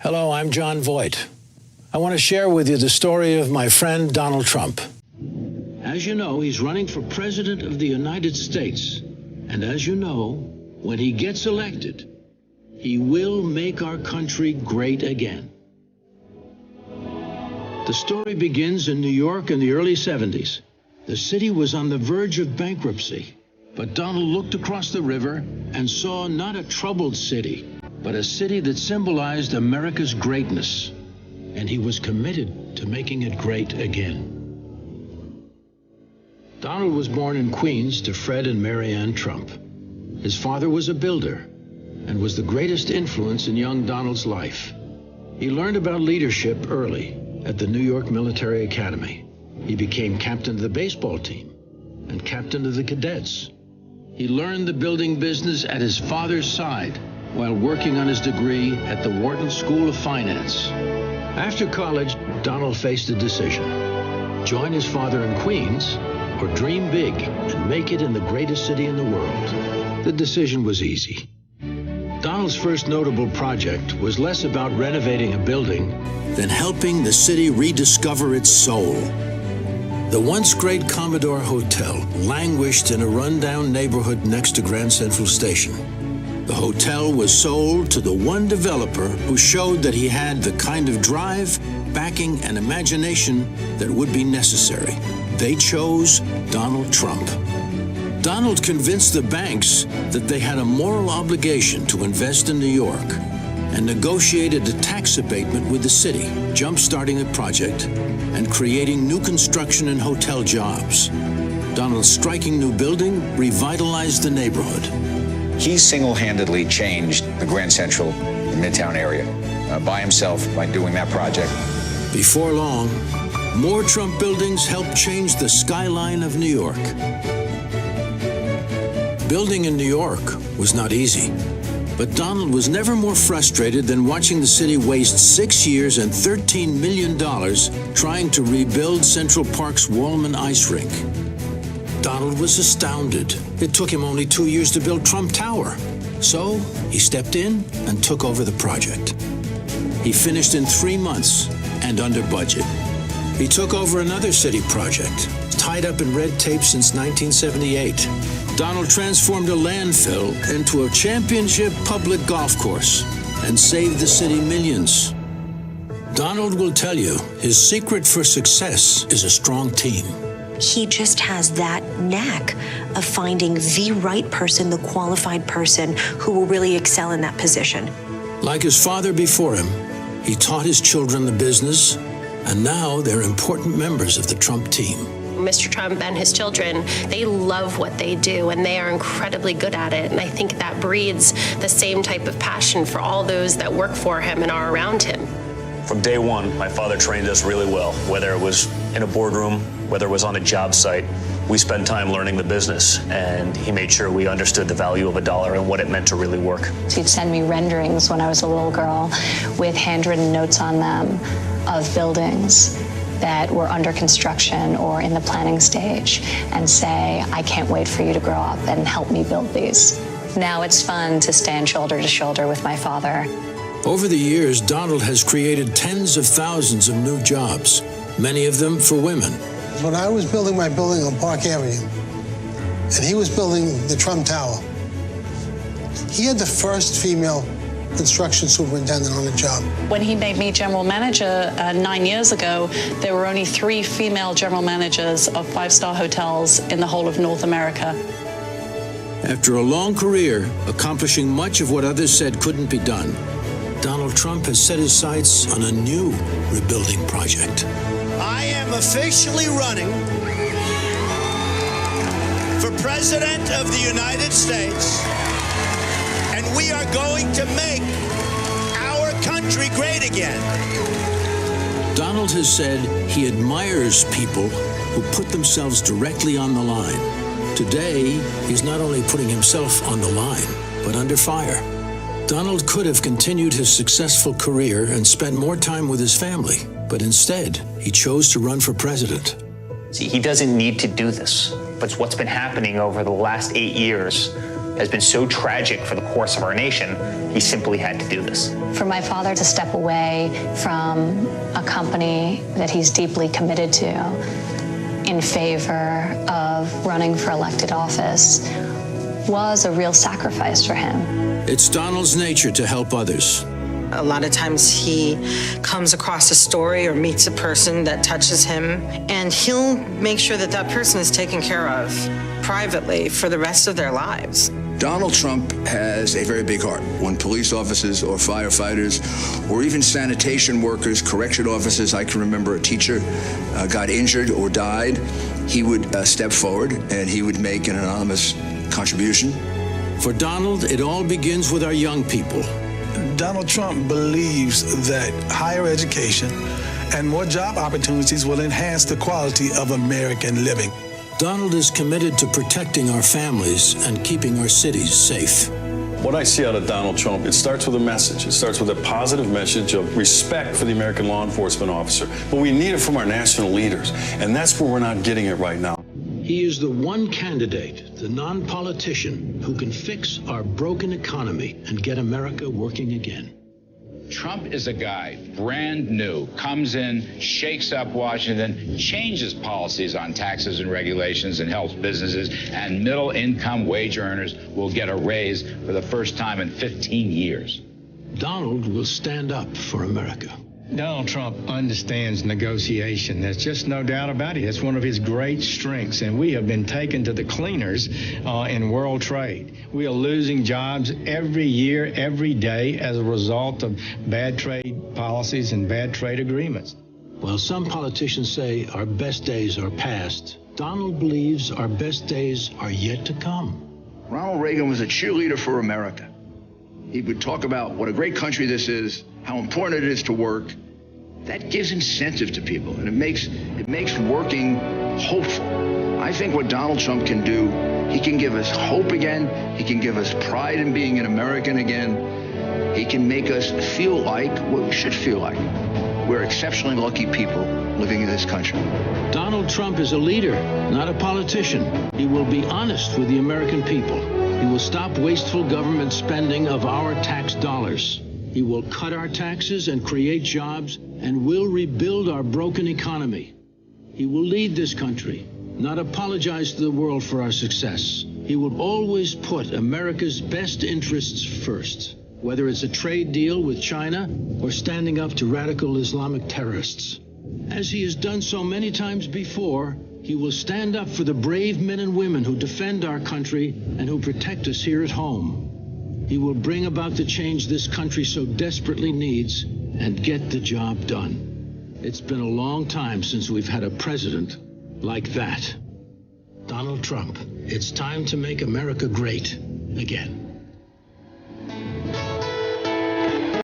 Hello, I'm John Voight. I want to share with you the story of my friend Donald Trump. As you know, he's running for President of the United States. And as you know, when he gets elected, he will make our country great again. The story begins in New York in the early 70s. The city was on the verge of bankruptcy, but Donald looked across the river and saw not a troubled city, but a city that symbolized America's greatness, and he was committed to making it great again. Donald was born in Queens to Fred and Mary Ann Trump. His father was a builder and was the greatest influence in young Donald's life. He learned about leadership early at the New York Military Academy. He became captain of the baseball team and captain of the cadets. He learned the building business at his father's side while working on his degree at the Wharton School of Finance. After college, Donald faced a decision: join his father in Queens or dream big and make it in the greatest city in the world. The decision was easy. Donald's first notable project was less about renovating a building than helping the city rediscover its soul. The once great Commodore Hotel languished in a rundown neighborhood next to Grand Central Station. The hotel was sold to the one developer who showed that he had the kind of drive, backing, and imagination that would be necessary. They chose Donald Trump. Donald convinced the banks that they had a moral obligation to invest in New York and negotiated a tax abatement with the city, jump-starting the project and creating new construction and hotel jobs. Donald's striking new building revitalized the neighborhood. He single-handedly changed the Grand Central Midtown area by himself by doing that project. Before long, more Trump buildings helped change the skyline of New York. Building in New York was not easy, but Donald was never more frustrated than watching the city waste 6 years and $13 million trying to rebuild Central Park's Wallman ice rink. Donald was astounded. It took him only 2 years to build Trump Tower. So he stepped in and took over the project. He finished in 3 months and under budget. He took over another city project, tied up in red tape since 1978. Donald transformed a landfill into a championship public golf course and saved the city millions. Donald will tell you his secret for success is a strong team. He just has that knack of finding the right person, the qualified person who will really excel in that position. Like his father before him, he taught his children the business, and now they're important members of the Trump team. Mr. Trump and his children, they love what they do, and they are incredibly good at it. And I think that breeds the same type of passion for all those that work for him and are around him. From day one, my father trained us really well, whether it was in a boardroom, whether it was on a job site. We spent time learning the business, and he made sure we understood the value of a dollar and what it meant to really work. He'd send me renderings when I was a little girl with handwritten notes on them of buildings that were under construction or in the planning stage and say, I can't wait for you to grow up and help me build these. Now it's fun to stand shoulder to shoulder with my father. Over the years, Donald has created tens of thousands of new jobs, many of them for women. When I was building my building on Park Avenue, and he was building the Trump Tower, he had the first female construction superintendent on the job. When he made me general manager 9 years ago, there were only 3 female general managers of 5-star hotels in the whole of North America. After a long career, accomplishing much of what others said couldn't be done, Donald Trump has set his sights on a new rebuilding project. I am officially running for President of the United States, and we are going to make our country great again. Donald has said he admires people who put themselves directly on the line. Today, he's not only putting himself on the line, but under fire. Donald could have continued his successful career and spent more time with his family, but instead, he chose to run for president. See, he doesn't need to do this, but it's what's been happening over the last 8 years has been so tragic for the course of our nation, he simply had to do this. For my father to step away from a company that he's deeply committed to in favor of running for elected office was a real sacrifice for him. It's Donald's nature to help others. A lot of times he comes across a story or meets a person that touches him, and he'll make sure that that person is taken care of privately for the rest of their lives. Donald Trump has a very big heart. When police officers or firefighters or even sanitation workers, correction officers, I can remember a teacher got injured or died, he would step forward and he would make an anonymous contribution. For Donald, it all begins with our young people. Donald Trump believes that higher education and more job opportunities will enhance the quality of American living. Donald is committed to protecting our families and keeping our cities safe. What I see out of Donald Trump, it starts with a message. It starts with a positive message of respect for the American law enforcement officer. But we need it from our national leaders, and that's where we're not getting it right now. He is the one candidate, the non-politician, who can fix our broken economy and get America working again. Trump is a guy, brand new, comes in, shakes up Washington, changes policies on taxes and regulations and helps businesses, and middle-income wage earners will get a raise for the first time in 15 years. Donald will stand up for America. Donald Trump understands negotiation. There's just no doubt about it. It's one of his great strengths, and we have been taken to the cleaners in world trade. We are losing jobs every year, every day, as a result of bad trade policies and bad trade agreements. While some politicians say our best days are past, Donald believes our best days are yet to come. Ronald Reagan was a cheerleader for America. He would talk about what a great country this is, how important it is to work. That gives incentive to people, and it makes working hopeful. I think what Donald Trump can do, he can give us hope again. He can give us pride in being an American again. He can make us feel like what we should feel like. We're exceptionally lucky people living in this country. Donald Trump is a leader, not a politician. He will be honest with the American people. He will stop wasteful government spending of our tax dollars. He will cut our taxes and create jobs and will rebuild our broken economy. He will lead this country, not apologize to the world for our success. He will always put America's best interests first, whether it's a trade deal with China or standing up to radical Islamic terrorists. As he has done so many times before, he will stand up for the brave men and women who defend our country and who protect us here at home. He will bring about the change this country so desperately needs and get the job done. It's been a long time since we've had a president like that. Donald Trump, it's time to make America great again.